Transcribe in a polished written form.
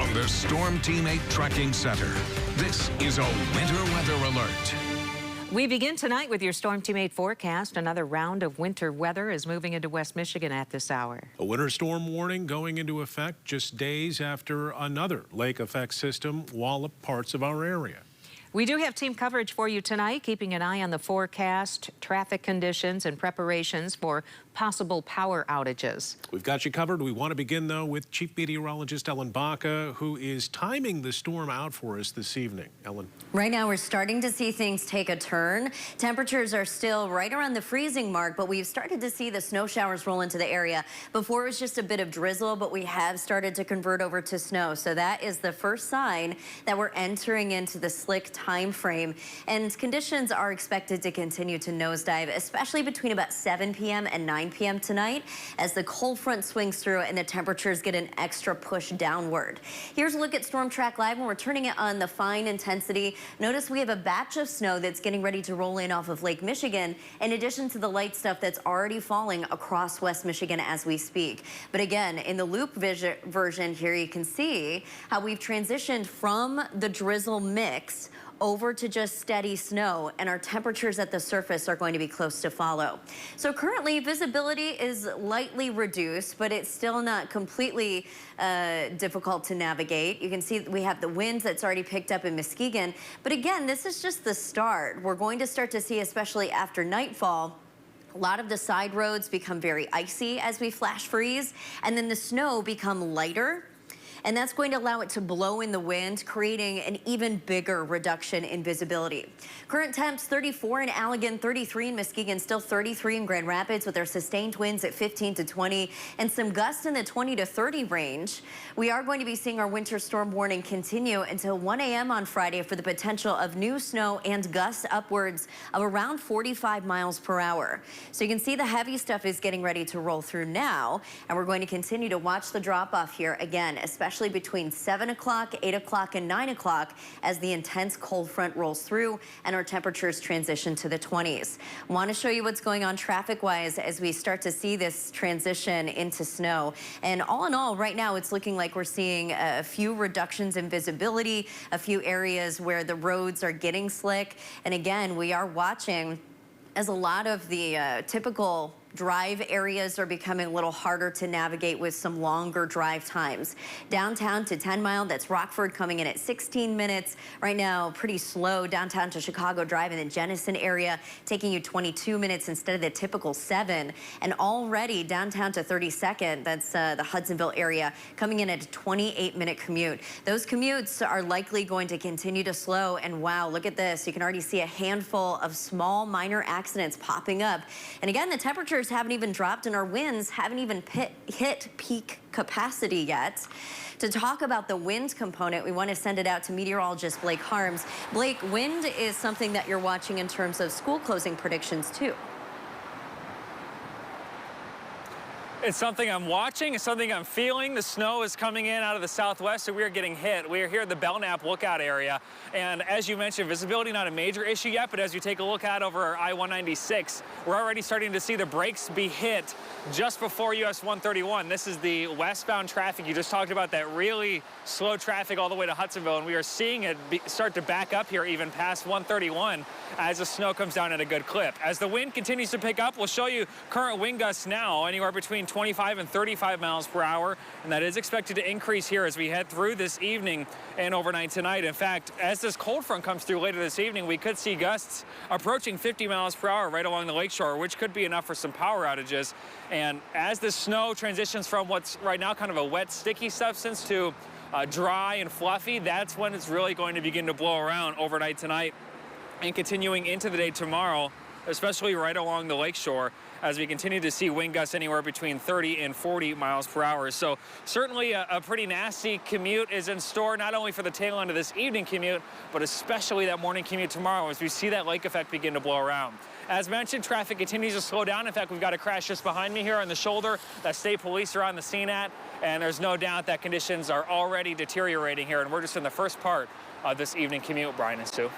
from the Storm Team 8 Tracking Center. This is a winter weather alert. We begin tonight with your Storm Team 8 forecast. Another round of winter weather is moving into West Michigan at this hour. A winter storm warning going into effect just days after another lake effect system walloped parts of our area. We do have team coverage for you tonight, keeping an eye on the forecast, traffic conditions, and preparations for possible power outages. We've got you covered. We want to begin, though, with Chief Meteorologist Ellen Baca, who is timing the storm out for us this evening. Ellen. Right now, we're starting to see things take a turn. Temperatures are still right around the freezing mark, but we've started to see the snow showers roll into the area. Before, it was just a bit of drizzle, but we have started to convert over to snow. So that is the first sign that we're entering into the slick time frame. And conditions are expected to continue to nosedive, especially between about 7 p.m. and 9 p.m. tonight, as the cold front swings through and the temperatures get an extra push downward. Here's a look at Storm Track Live, and we're turning it on the fine intensity. Notice we have a batch of snow that's getting ready to roll in off of Lake Michigan, in addition to the light stuff that's already falling across West Michigan as we speak. But again, in the loop version here, you can see how we've transitioned from the drizzle mix over to just steady snow, and our temperatures at the surface are going to be close to follow. So currently, visibility is lightly reduced, but it's still not completely difficult to navigate. You can see we have the winds that's already picked up in Muskegon, but again, this is just the start. We're going to start to see, especially after nightfall, a lot of the side roads become very icy as we flash freeze, and then the snow become lighter. And that's going to allow it to blow in the wind, creating an even bigger reduction in visibility. Current temps 34 in Allegan, 33 in Muskegon, still 33 in Grand Rapids, with our sustained winds at 15 to 20 and some gusts in the 20 to 30 range. We are going to be seeing our winter storm warning continue until 1 a.m. on Friday for the potential of new snow and gusts upwards of around 45 miles per hour. So you can see the heavy stuff is getting ready to roll through now, and we're going to continue to watch the drop off here again, especially between 7 o'clock, 8 o'clock, and 9 o'clock as the intense cold front rolls through and our temperatures transition to the 20s. I want to show you what's going on traffic-wise as we start to see this transition into snow. And all in all, right now, it's looking like we're seeing a few reductions in visibility, a few areas where the roads are getting slick. And again, we are watching as a lot of the typical drive areas are becoming a little harder to navigate with some longer drive times. Downtown to 10 Mile, that's Rockford, coming in at 16 minutes. Right now, pretty slow downtown to Chicago Drive in the Jenison area, taking you 22 minutes instead of the typical 7. And already downtown to 32nd, that's the Hudsonville area, coming in at a 28-minute commute. Those commutes are likely going to continue to slow. And wow, look at this. You can already see a handful of small minor accidents popping up. And again, the temperatures haven't even dropped and our winds haven't even hit peak capacity yet. To talk about the wind component, we want to send it out to meteorologist Blake Harms. Blake, wind is something that you're watching in terms of school closing predictions too. It's something I'm watching, it's something I'm feeling. The snow is coming in out of the southwest, so we are getting hit. We are here at the Belknap lookout area, and as you mentioned, visibility not a major issue yet, but as you take a look out over I-196, we're already starting to see the brakes be hit just before US 131. This is the westbound traffic. You just talked about that really slow traffic all the way to Hudsonville, and we are seeing it start to back up here even past 131 as the snow comes down at a good clip. As the wind continues to pick up, we'll show you current wind gusts now, anywhere between 25 and 35 miles per hour, and that is expected to increase here as we head through this evening and overnight tonight. In fact, as this cold front comes through later this evening, we could see gusts approaching 50 miles per hour right along the lakeshore, which could be enough for some power outages. And as the snow transitions from what's right now kind of a wet, sticky substance to dry and fluffy, that's when it's really going to begin to blow around overnight tonight and continuing into the day tomorrow, especially right along the lakeshore, as we continue to see wind gusts anywhere between 30 and 40 miles per hour. So certainly a pretty nasty commute is in store, not only for the tail end of this evening commute, but especially that morning commute tomorrow as we see that lake effect begin to blow around. As mentioned, traffic continues to slow down. In fact, we've got a crash just behind me here on the shoulder that state police are on the scene at, and there's no doubt that conditions are already deteriorating here, and we're just in the first part of this evening commute, Brian and Sue.